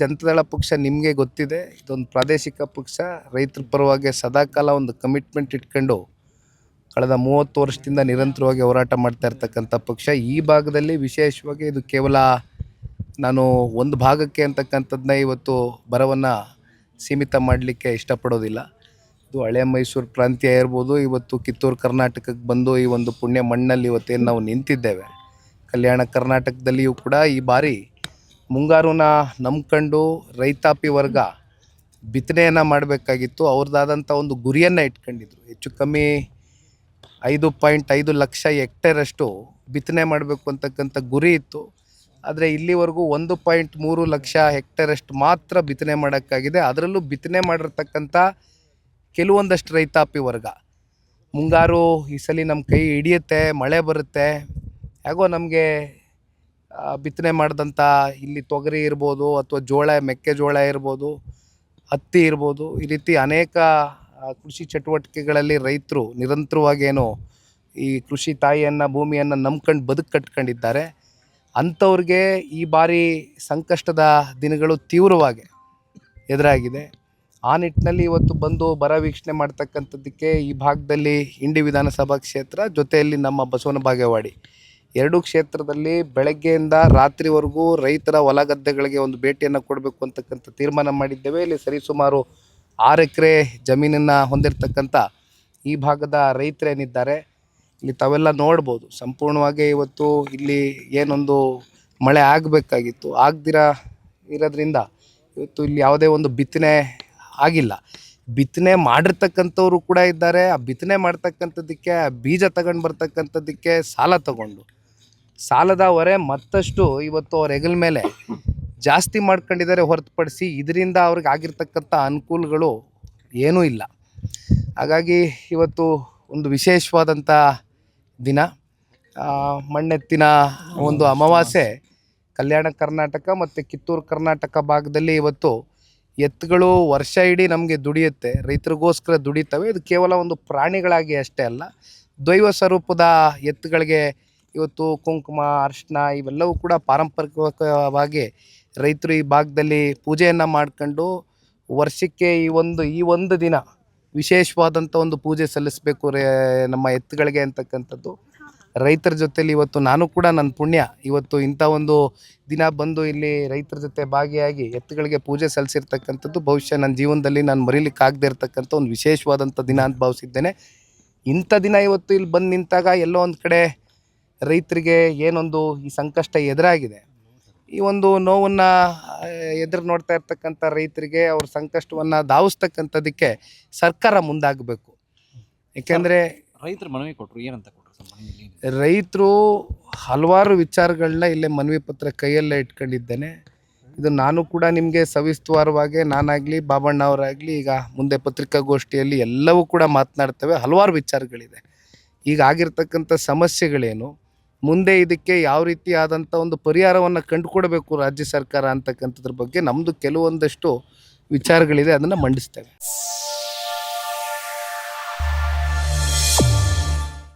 ಜನತಾದಳ ಪಕ್ಷ ನಿಮಗೆ ಗೊತ್ತಿದೆ, ಇದೊಂದು ಪ್ರಾದೇಶಿಕ ಪಕ್ಷ. ರೈತರ ಪರವಾಗಿ ಸದಾಕಾಲ ಒಂದು ಕಮಿಟ್ಮೆಂಟ್ ಇಟ್ಕೊಂಡು ಕಳೆದ 30 ವರ್ಷದಿಂದ ನಿರಂತರವಾಗಿ ಹೋರಾಟ ಮಾಡ್ತಾ ಇರ್ತಕ್ಕಂಥ ಪಕ್ಷ. ಈ ಭಾಗದಲ್ಲಿ ವಿಶೇಷವಾಗಿ ಇದು ಕೇವಲ ನಾನು ಒಂದು ಭಾಗಕ್ಕೆ ಅಂತಕ್ಕಂಥದ್ದನ್ನ ಇವತ್ತು ಬರವನ್ನು ಸೀಮಿತ ಮಾಡಲಿಕ್ಕೆ ಇಷ್ಟಪಡೋದಿಲ್ಲ. ಇದು ಹಳೆ ಮೈಸೂರು ಪ್ರಾಂತ್ಯ ಇರ್ಬೋದು, ಇವತ್ತು ಕಿತ್ತೂರು ಕರ್ನಾಟಕಕ್ಕೆ ಬಂದು ಈ ಒಂದು ಪುಣ್ಯ ಮಣ್ಣಲ್ಲಿ ಇವತ್ತೇನು ನಾವು ನಿಂತಿದ್ದೇವೆ. ಕಲ್ಯಾಣ ಕರ್ನಾಟಕದಲ್ಲಿಯೂ ಕೂಡ ಈ ಬಾರಿ ಮುಂಗಾರುನ ನಂಬ್ಕೊಂಡು ರೈತಾಪಿ ವರ್ಗ ಬಿತ್ತನೆಯನ್ನು ಮಾಡಬೇಕಾಗಿತ್ತು. ಅವ್ರದ್ದಾದಂಥ ಒಂದು ಗುರಿಯನ್ನು ಇಟ್ಕೊಂಡಿದ್ರು. ಹೆಚ್ಚು ಕಮ್ಮಿ 5.5 ಲಕ್ಷ ಹೆಕ್ಟೇರಷ್ಟು ಬಿತ್ತನೆ ಮಾಡಬೇಕು ಅಂತಕ್ಕಂಥ ಗುರಿ ಇತ್ತು. ಆದರೆ ಇಲ್ಲಿವರೆಗೂ 1.3 ಲಕ್ಷ ಹೆಕ್ಟೇರಷ್ಟು ಮಾತ್ರ ಬಿತ್ತನೆ ಮಾಡೋಕ್ಕಾಗಿದೆ. ಅದರಲ್ಲೂ ಬಿತ್ತನೆ ಮಾಡಿರ್ತಕ್ಕಂಥ ಕೆಲವೊಂದಷ್ಟು ರೈತಾಪಿ ವರ್ಗ ಮುಂಗಾರು ಈ ಸಲ ನಮ್ಮ ಕೈ ಹಿಡಿಯುತ್ತೆ, ಮಳೆ ಬರುತ್ತೆ, ಹೇಗೋ ನಮಗೆ ಬಿತ್ತನೆ ಮಾಡಿದಂಥ ಇಲ್ಲಿ ತೊಗರಿ ಇರ್ಬೋದು ಅಥವಾ ಮೆಕ್ಕೆಜೋಳ ಇರ್ಬೋದು, ಹತ್ತಿ ಇರ್ಬೋದು, ಈ ರೀತಿ ಅನೇಕ ಕೃಷಿ ಚಟುವಟಿಕೆಗಳಲ್ಲಿ ರೈತರು ನಿರಂತರವಾಗಿ ಈ ಕೃಷಿ ತಾಯಿಯನ್ನು ಭೂಮಿಯನ್ನು ನಂಬ್ಕೊಂಡು ಬದುಕು ಕಟ್ಕೊಂಡಿದ್ದಾರೆ. ಅಂಥವ್ರಿಗೆ ಈ ಬಾರಿ ಸಂಕಷ್ಟದ ದಿನಗಳು ತೀವ್ರವಾಗಿ ಎದುರಾಗಿದೆ. ಆ ನಿಟ್ಟಿನಲ್ಲಿ ಇವತ್ತು ಬಂದು ಬರ ವೀಕ್ಷಣೆ ಮಾಡ್ತಕ್ಕಂಥದ್ದಕ್ಕೆ ಈ ಭಾಗದಲ್ಲಿ ಇಂಡಿ ವಿಧಾನಸಭಾ ಕ್ಷೇತ್ರ ಜೊತೆಯಲ್ಲಿ ನಮ್ಮ ಬಸವನ ಬಾಗೇವಾಡಿ ಎರಡೂ ಕ್ಷೇತ್ರದಲ್ಲಿ ಬೆಳಗ್ಗೆಯಿಂದ ರಾತ್ರಿವರೆಗೂ ರೈತರ ಹೊಲ ಗದ್ದೆಗಳಿಗೆ ಒಂದು ಭೇಟಿಯನ್ನು ಕೊಡಬೇಕು ಅಂತಕ್ಕಂಥ ತೀರ್ಮಾನ ಮಾಡಿದ್ದೇವೆ. ಇಲ್ಲಿ ಸರಿಸುಮಾರು 6 ಎಕರೆ ಜಮೀನನ್ನು ಹೊಂದಿರತಕ್ಕಂಥ ಈ ಭಾಗದ ರೈತರೇನಿದ್ದಾರೆ, ಇಲ್ಲಿ ತಾವೆಲ್ಲ ನೋಡ್ಬೋದು. ಸಂಪೂರ್ಣವಾಗಿ ಇವತ್ತು ಇಲ್ಲಿ ಏನೊಂದು ಮಳೆ ಆಗಬೇಕಾಗಿತ್ತು, ಇರೋದ್ರಿಂದ ಇವತ್ತು ಇಲ್ಲಿ ಯಾವುದೇ ಒಂದು ಬಿತ್ತನೆ ಆಗಿಲ್ಲ. ಬಿತ್ತನೆ ಮಾಡಿರ್ತಕ್ಕಂಥವ್ರು ಕೂಡ ಇದ್ದಾರೆ. ಆ ಬಿತ್ತನೆ ಮಾಡ್ತಕ್ಕಂಥದ್ದಕ್ಕೆ ಬೀಜ ತಗೊಂಡು ಬರ್ತಕ್ಕಂಥದ್ದಕ್ಕೆ ಸಾಲದ ಹೊರೆ ಮತ್ತಷ್ಟು ಇವತ್ತು ಅವ್ರ ಹೆಗಲ ಮೇಲೆ ಜಾಸ್ತಿ ಮಾಡ್ಕೊಂಡಿದ್ದಾರೆ ಹೊರತುಪಡಿಸಿ ಇದರಿಂದ ಅವ್ರಿಗೆ ಆಗಿರ್ತಕ್ಕಂಥ ಅನುಕೂಲಗಳು ಏನೂ ಇಲ್ಲ. ಹಾಗಾಗಿ ಇವತ್ತು ಒಂದು ವಿಶೇಷವಾದಂಥ ದಿನ, ಮಣ್ಣೆತ್ತಿನ ಒಂದು ಅಮಾವಾಸ್ಯೆ. ಕಲ್ಯಾಣ ಕರ್ನಾಟಕ ಮತ್ತು ಕಿತ್ತೂರು ಕರ್ನಾಟಕ ಭಾಗದಲ್ಲಿ ಇವತ್ತು ಎತ್ತುಗಳು ವರ್ಷ ಇಡೀ ನಮಗೆ ದುಡಿಯುತ್ತೆ, ರೈತರಿಗೋಸ್ಕರ ದುಡಿತವೆ. ಇದು ಕೇವಲ ಒಂದು ಪ್ರಾಣಿಗಳಾಗಿ ಅಷ್ಟೇ ಅಲ್ಲ, ದೈವ ಸ್ವರೂಪದ ಎತ್ತುಗಳಿಗೆ ಇವತ್ತು ಕುಂಕುಮ, ಅರಿಶಿನ ಇವೆಲ್ಲವೂ ಕೂಡ ಪಾರಂಪರಿಕವಾಗಿ ರೈತರು ಈ ಭಾಗದಲ್ಲಿ ಪೂಜೆಯನ್ನು ಮಾಡ್ಕೊಂಡು ವರ್ಷಕ್ಕೆ ಈ ಒಂದು ದಿನ ವಿಶೇಷವಾದಂಥ ಒಂದು ಪೂಜೆ ಸಲ್ಲಿಸಬೇಕು ನಮ್ಮ ಎತ್ತುಗಳಿಗೆ ಅಂತಕ್ಕಂಥದ್ದು ರೈತರ ಜೊತೆಲಿ ಇವತ್ತು ನಾನು ಕೂಡ ನನ್ನ ಪುಣ್ಯ ಇವತ್ತು ಇಂಥ ಒಂದು ದಿನ ಬಂದು ಇಲ್ಲಿ ರೈತರ ಜೊತೆ ಭಾಗಿಯಾಗಿ ಎತ್ತುಗಳಿಗೆ ಪೂಜೆ ಸಲ್ಲಿಸಿರ್ತಕ್ಕಂಥದ್ದು ಬಹುಶಃ ನನ್ನ ಜೀವನದಲ್ಲಿ ನಾನು ಮರೀಲಿಕ್ಕಾಗದೇ ಇರತಕ್ಕಂಥ ಒಂದು ವಿಶೇಷವಾದಂಥ ದಿನ ಅಂತ ಭಾವಿಸಿದ್ದೇನೆ. ಇಂಥ ದಿನ ಇವತ್ತು ಇಲ್ಲಿ ಬಂದು ನಿಂತಾಗ ಎಲ್ಲೋ ಒಂದು ಕಡೆ ರೈತರಿಗೆ ಏನೊಂದು ಈ ಸಂಕಷ್ಟ ಎದುರಾಗಿದೆ, ಈ ಒಂದು ನೋವನ್ನು ಎದುರು ನೋಡ್ತಾ ಇರ್ತಕ್ಕಂಥ ರೈತರಿಗೆ ಅವ್ರ ಸಂಕಷ್ಟವನ್ನು ಧಾವಿಸ್ತಕ್ಕಂಥದ್ದಕ್ಕೆ ಸರ್ಕಾರ ಮುಂದಾಗಬೇಕು. ಏಕೆಂದರೆ ರೈತರು ಮನವಿ ಕೊಟ್ಟರು, ಏನಂತ ಕೊಟ್ಟರು? ರೈತರು ಹಲವಾರು ವಿಚಾರಗಳನ್ನ ಇಲ್ಲೇ ಮನವಿ ಪತ್ರ ಕೈಯಲ್ಲೇ ಇಟ್ಕೊಂಡಿದ್ದೇನೆ. ಇದು ನಾನು ಕೂಡ ನಿಮಗೆ ಸವಿಸ್ತರವಾಗಿ ನಾನಾಗಲಿ ಬಾಬಣ್ಣ ಅವರಾಗಲಿ ಈಗ ಮುಂದೆ ಪತ್ರಿಕಾಗೋಷ್ಠಿಯಲ್ಲಿ ಎಲ್ಲವೂ ಕೂಡ ಮಾತನಾಡ್ತೇವೆ. ಹಲವಾರು ವಿಚಾರಗಳಿದೆ. ಈಗ ಆಗಿರ್ತಕ್ಕಂಥ ಸಮಸ್ಯೆಗಳೇನು, ಮುಂದೆ ಇದಕ್ಕೆ ಯಾವ ರೀತಿ ಆದಂಥ ಒಂದು ಪರಿಹಾರವನ್ನು ಕಂಡುಕೊಡಬೇಕು ರಾಜ್ಯ ಸರ್ಕಾರ ಅಂತಕ್ಕಂಥದ್ರ ಬಗ್ಗೆ ನಮ್ಮದು ಕೆಲವೊಂದಷ್ಟು ವಿಚಾರಗಳಿದೆ, ಅದನ್ನು ಮಂಡಿಸ್ತೇವೆ.